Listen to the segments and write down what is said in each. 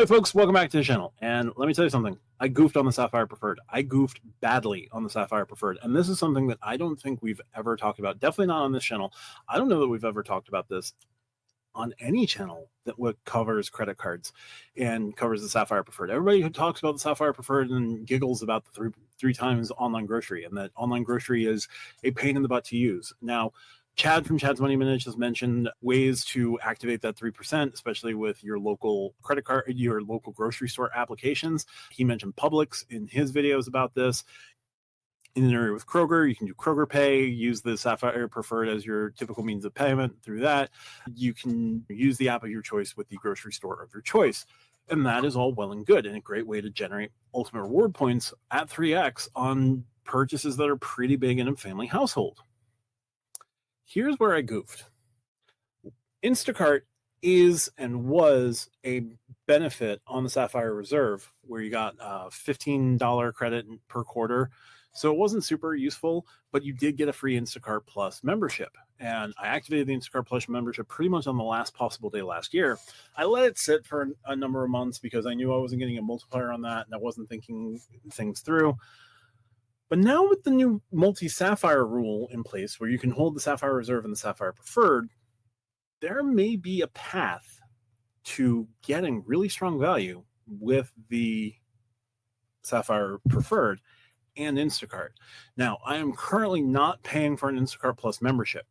right, folks, welcome back to the channel. And let me tell you something. I goofed on the Sapphire Preferred. I goofed badly on the Sapphire Preferred. And this is something that I don't think we've ever talked about. Definitely not on this channel. I don't know that we've ever talked about this on any channel that covers credit cards and covers the Sapphire Preferred. Everybody who talks about the Sapphire Preferred and giggles about the three times online grocery, and that online grocery is a pain in the butt to use. Now, Chad from Chad's Money Minute has mentioned ways to activate that 3%, especially with your local credit card, your local grocery store applications. He mentioned Publix in his videos about this. In an area with Kroger, you can do Kroger Pay, use the Sapphire Preferred as your typical means of payment through that. You can use the app of your choice with the grocery store of your choice. And that is all well and good, and a great way to generate ultimate reward points at 3x on purchases that are pretty big in a family household. Here's where I goofed. Instacart is and was a benefit on the Sapphire Reserve where you got $15 credit per quarter. So it wasn't super useful, but you did get a free Instacart Plus membership. And I activated the Instacart Plus membership pretty much on the last possible day last year. I let it sit for a number of months because I knew I wasn't getting a multiplier on that and I wasn't thinking things through. But now with the new multi-Sapphire rule in place where you can hold the Sapphire Reserve and the Sapphire Preferred, there may be a path to getting really strong value with the Sapphire Preferred and Instacart. Now, I am currently not paying for an Instacart Plus membership.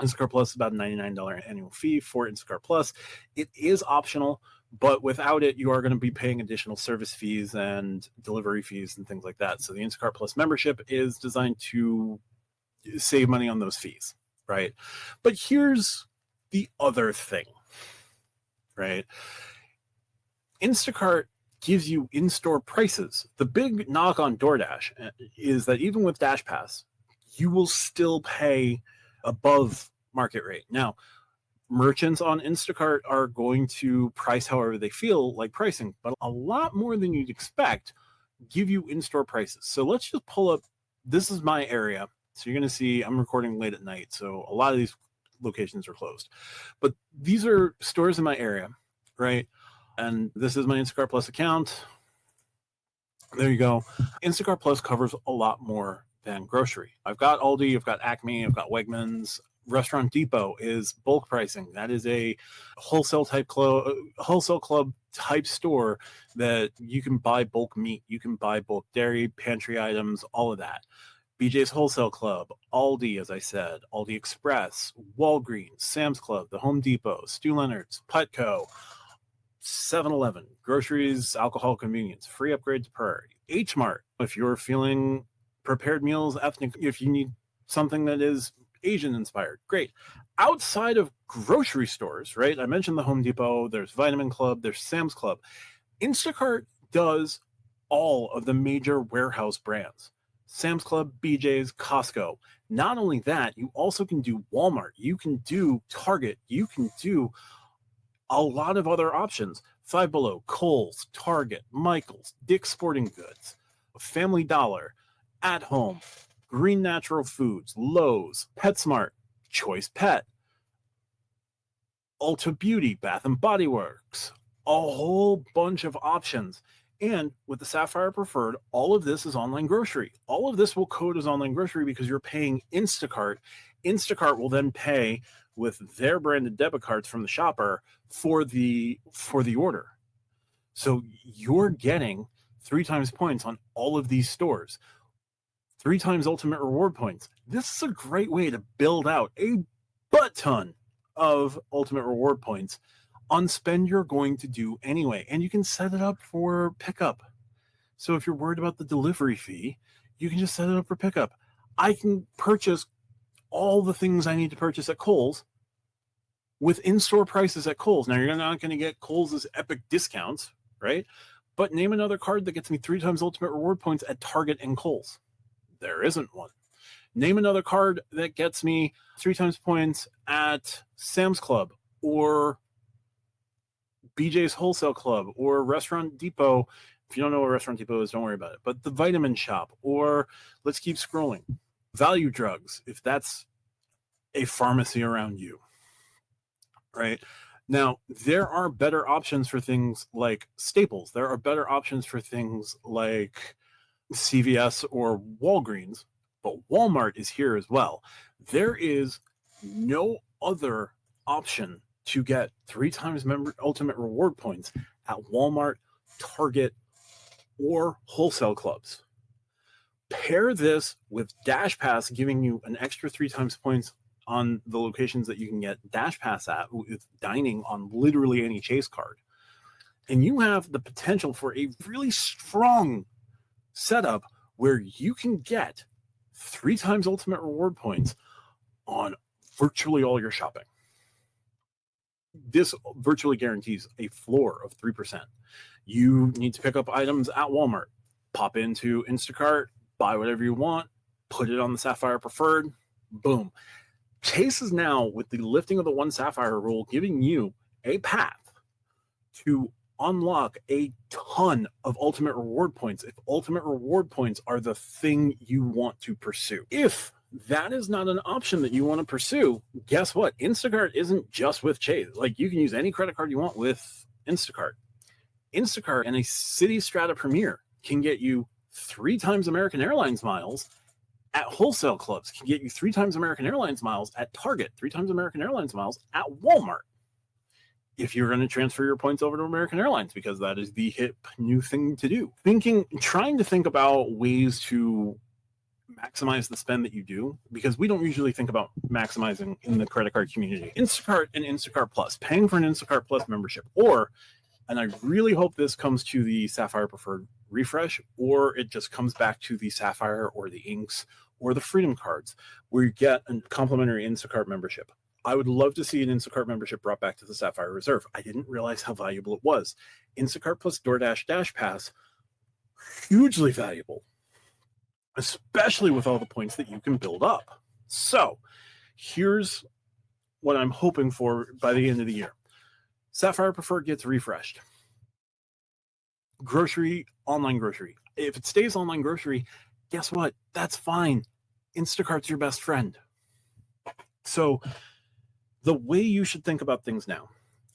Instacart Plus is about a $99 annual fee for Instacart Plus. It is optional, but without it, you are going to be paying additional service fees and delivery fees and things like that. So the Instacart Plus membership is designed to save money on those fees, right? But here's the other thing, right? Instacart gives you in-store prices. The big knock on DoorDash is that even with Dash Pass, you will still pay above market rate. Now, merchants on Instacart are going to price however they feel like pricing, but a lot more than you'd expect give you in-store prices. So let's just pull up, this is my area. So you're going to see I'm recording late at night, so a lot of these locations are closed. But these are stores in my area, right? And this is my Instacart Plus account. There you go. Instacart Plus covers a lot more than grocery. I've got Aldi, I've got Acme, I've got Wegmans. Restaurant Depot is bulk pricing. That is a wholesale club type store that you can buy bulk meat, you can buy bulk dairy, pantry items, all of that. BJ's Wholesale Club, Aldi, as I said, Aldi Express, Walgreens, Sam's Club, the Home Depot, Stu Leonard's, Putco, 7-Eleven, groceries, alcohol, convenience, free upgrades priority, H Mart. If you're feeling prepared meals, ethnic, if you need something that is Asian inspired, great. Outside of grocery stores, right? I mentioned the Home Depot, there's Vitamin Club, there's Sam's Club. Instacart does all of the major warehouse brands. Sam's Club, BJ's, Costco. Not only that, you also can do Walmart, you can do Target, you can do a lot of other options. Five Below, Kohl's, Target, Michael's, Dick's Sporting Goods, Family Dollar, At Home, Green Natural Foods, Lowe's, PetSmart, Choice Pet, Ulta Beauty, Bath and Body Works, a whole bunch of options. And with the Sapphire Preferred, all of this is online grocery. All of this will code as online grocery because you're paying Instacart. Instacart will then pay with their branded debit cards from the shopper for the order. So you're getting 3 times points on all of these stores. 3 times ultimate reward points. This is a great way to build out a butt ton of ultimate reward points on spend you're going to do anyway. And you can set it up for pickup. So if you're worried about the delivery fee, you can just set it up for pickup. I can purchase all the things I need to purchase at Kohl's with in-store prices at Kohl's. Now, you're not going to get Kohl's' epic discounts, right? But name another card that gets me 3 times ultimate reward points at Target and Kohl's. There isn't one. Name another card that gets me 3 times points at Sam's Club or BJ's Wholesale Club or Restaurant Depot. If you don't know what Restaurant Depot is, don't worry about it. But the Vitamin Shop, or let's keep scrolling. Value Drugs, if that's a pharmacy around you, right? Now, there are better options for things like Staples. There are better options for things like CVS or Walgreens, but Walmart is here as well. There is no other option to get 3 times ultimate reward points at Walmart, Target, or wholesale clubs. Pair this with Dash Pass giving you an extra 3 times points on the locations that you can get Dash Pass at with dining on literally any Chase card. And you have the potential for a really strong setup where you can get 3 times ultimate reward points on virtually all your shopping. This virtually guarantees a floor of 3%. You need to pick up items at Walmart, pop into Instacart, buy whatever you want, put it on the Sapphire Preferred, boom. Chase is now, with the lifting of the one Sapphire rule, giving you a path to unlock a ton of ultimate reward points if ultimate reward points are the thing you want to pursue. If that is not an option that you want to pursue, guess what? Instacart isn't just with Chase. Like, you can use any credit card you want with Instacart. Instacart and a Citi Strata Premier can get you 3 times American Airlines miles at wholesale clubs, can get you 3 times American Airlines miles at Target, 3 times American Airlines miles at Walmart. If you're going to transfer your points over to American Airlines, because that is the hip new thing to do. Trying to think about ways to maximize the spend that you do, because we don't usually think about maximizing in the credit card community. Instacart and Instacart Plus, paying for an Instacart Plus membership, and I really hope this comes to the Sapphire Preferred refresh, or it just comes back to the Sapphire or the Inks or the Freedom cards, where you get a complimentary Instacart membership. I would love to see an Instacart membership brought back to the Sapphire Reserve. I didn't realize how valuable it was. Instacart plus DoorDash Dash Pass, hugely valuable, especially with all the points that you can build up. So here's what I'm hoping for by the end of the year. Sapphire Preferred gets refreshed. Online grocery. If it stays online grocery, guess what? That's fine. Instacart's your best friend. So the way you should think about things now,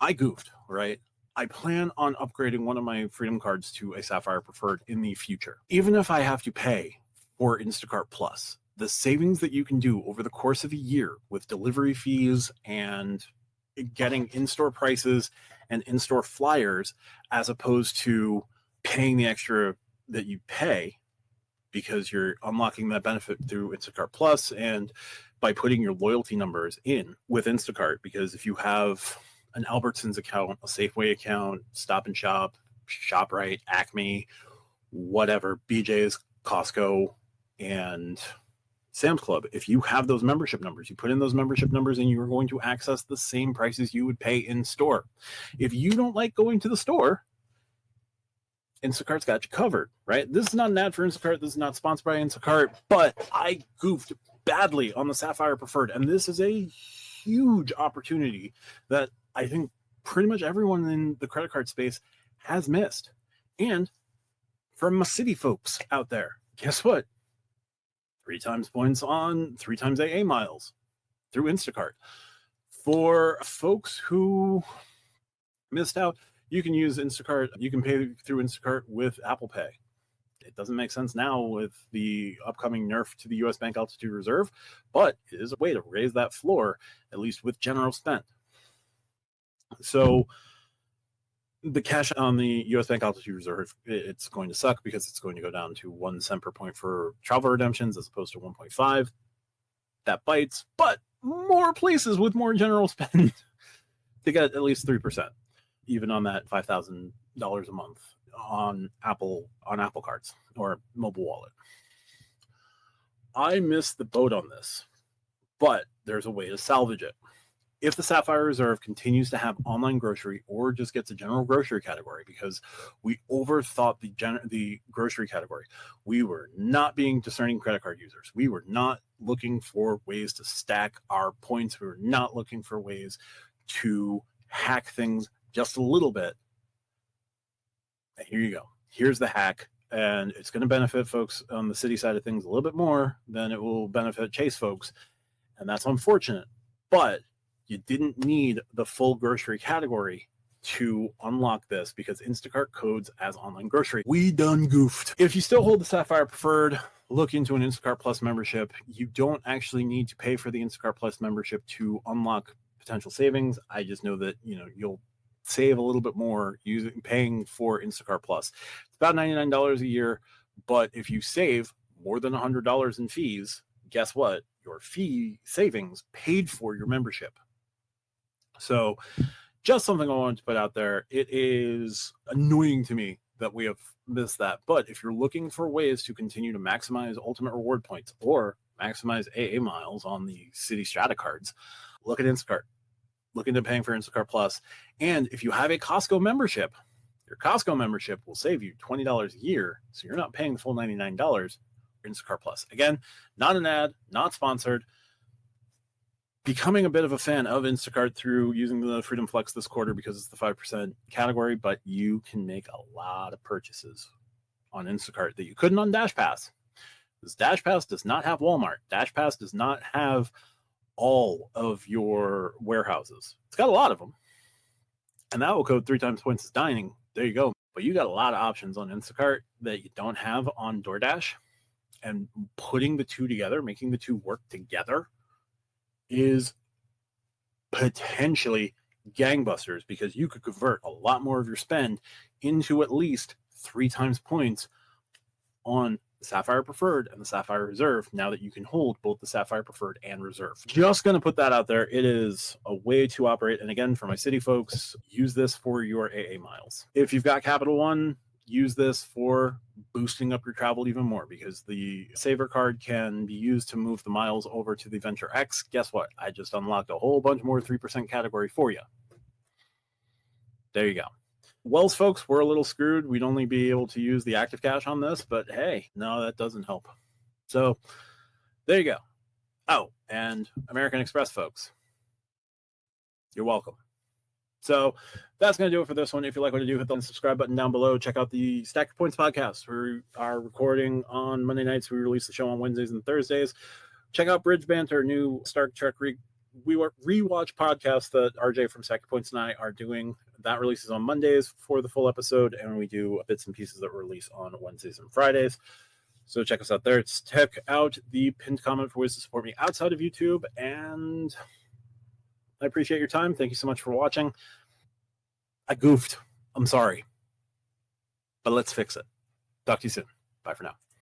I goofed, right? I plan on upgrading one of my Freedom cards to a Sapphire Preferred in the future. Even if I have to pay for Instacart Plus, the savings that you can do over the course of a year with delivery fees and getting in-store prices and in-store flyers, as opposed to paying the extra that you pay, because you're unlocking that benefit through Instacart Plus and by putting your loyalty numbers in with Instacart. Because if you have an Albertsons account, a Safeway account, Stop and Shop, ShopRite, Acme, whatever, BJ's, Costco, and Sam's Club, if you have those membership numbers, you put in those membership numbers and you are going to access the same prices you would pay in store. If you don't like going to the store, Instacart's got you covered, right? This is not an ad for Instacart. This is not sponsored by Instacart, but I goofed badly on the Sapphire Preferred, and this is a huge opportunity that I think pretty much everyone in the credit card space has missed. And for my city folks out there, guess what? 3 times points on 3 times AA miles through Instacart. For folks who missed out, you can use Instacart. You can pay through Instacart with Apple Pay. It doesn't make sense now with the upcoming nerf to the U.S. Bank Altitude Reserve, but it is a way to raise that floor, at least with general spend. So the cash on the U.S. Bank Altitude Reserve, it's going to suck because it's going to go down to 1 cent per point for travel redemptions as opposed to 1.5. That bites, but more places with more general spend to get at least 3%, even on that $5,000 a month on Apple cards or mobile wallet. I missed the boat on this, but there's a way to salvage it. If the Sapphire Reserve continues to have online grocery or just gets a general grocery category, because we overthought the grocery category, we were not being discerning credit card users. We were not looking for ways to stack our points. We were not looking for ways to hack things just a little bit. And here you go. Here's the hack. And it's going to benefit folks on the city side of things a little bit more than it will benefit Chase folks. And that's unfortunate. But You didn't need the full grocery category to unlock this because Instacart codes as online grocery. We done goofed. If you still hold the Sapphire Preferred, look into an Instacart Plus membership. You don't actually need to pay for the Instacart Plus membership to unlock potential savings. I just know that, you'll save a little bit more paying for Instacart Plus. It's about $99 a year, but if you save more than $100 in fees, guess what? Your fee savings paid for your membership. So just something I wanted to put out there. It is annoying to me that we have missed that. But if you're looking for ways to continue to maximize ultimate reward points or maximize AA miles on the Citi Strata cards, look at Instacart. Look into paying for Instacart Plus. And if you have a Costco membership, your Costco membership will save you $20 a year. So you're not paying the full $99 for Instacart Plus. Again, not an ad, not sponsored. Becoming a bit of a fan of Instacart through using the Freedom Flex this quarter because it's the 5% category, but you can make a lot of purchases on Instacart that you couldn't on Dash Pass. Because Dash Pass does not have Walmart. Dash Pass does not have all of your warehouses. It's got a lot of them. And that will code 3 times points as dining. There you go. But you got a lot of options on Instacart that you don't have on DoorDash. And putting the two together, making the two work together, is potentially gangbusters because you could convert a lot more of your spend into at least 3 times points on the Sapphire Preferred and the Sapphire Reserve now that you can hold both the Sapphire Preferred and Reserve. Just going to put that out there. It is a way to operate. And again, for my Citi folks, use this for your AA miles. If you've got Capital One, use this for boosting up your travel even more because the Saver card can be used to move the miles over to the Venture X. Guess what? I just unlocked a whole bunch more 3% category for you. There you go. Wells folks, we're a little screwed. We'd only be able to use the active cash on this, but hey, no, that doesn't help. So there you go. Oh, and American Express folks, you're welcome. So that's going to do it for this one. If you like what I do, hit the subscribe button down below. Check out the Stack Your Points podcast. We are recording on Monday nights. We release the show on Wednesdays and Thursdays. Check out Bridge Banter, new Star Trek rewatch podcast that RJ from Stack Your Points and I are doing. That releases on Mondays for the full episode, and we do bits and pieces that release on Wednesdays and Fridays. So check us out there. Check out the pinned comment for ways to support me outside of YouTube, and I appreciate your time. Thank you so much for watching. I goofed. I'm sorry. But let's fix it. Talk to you soon. Bye for now.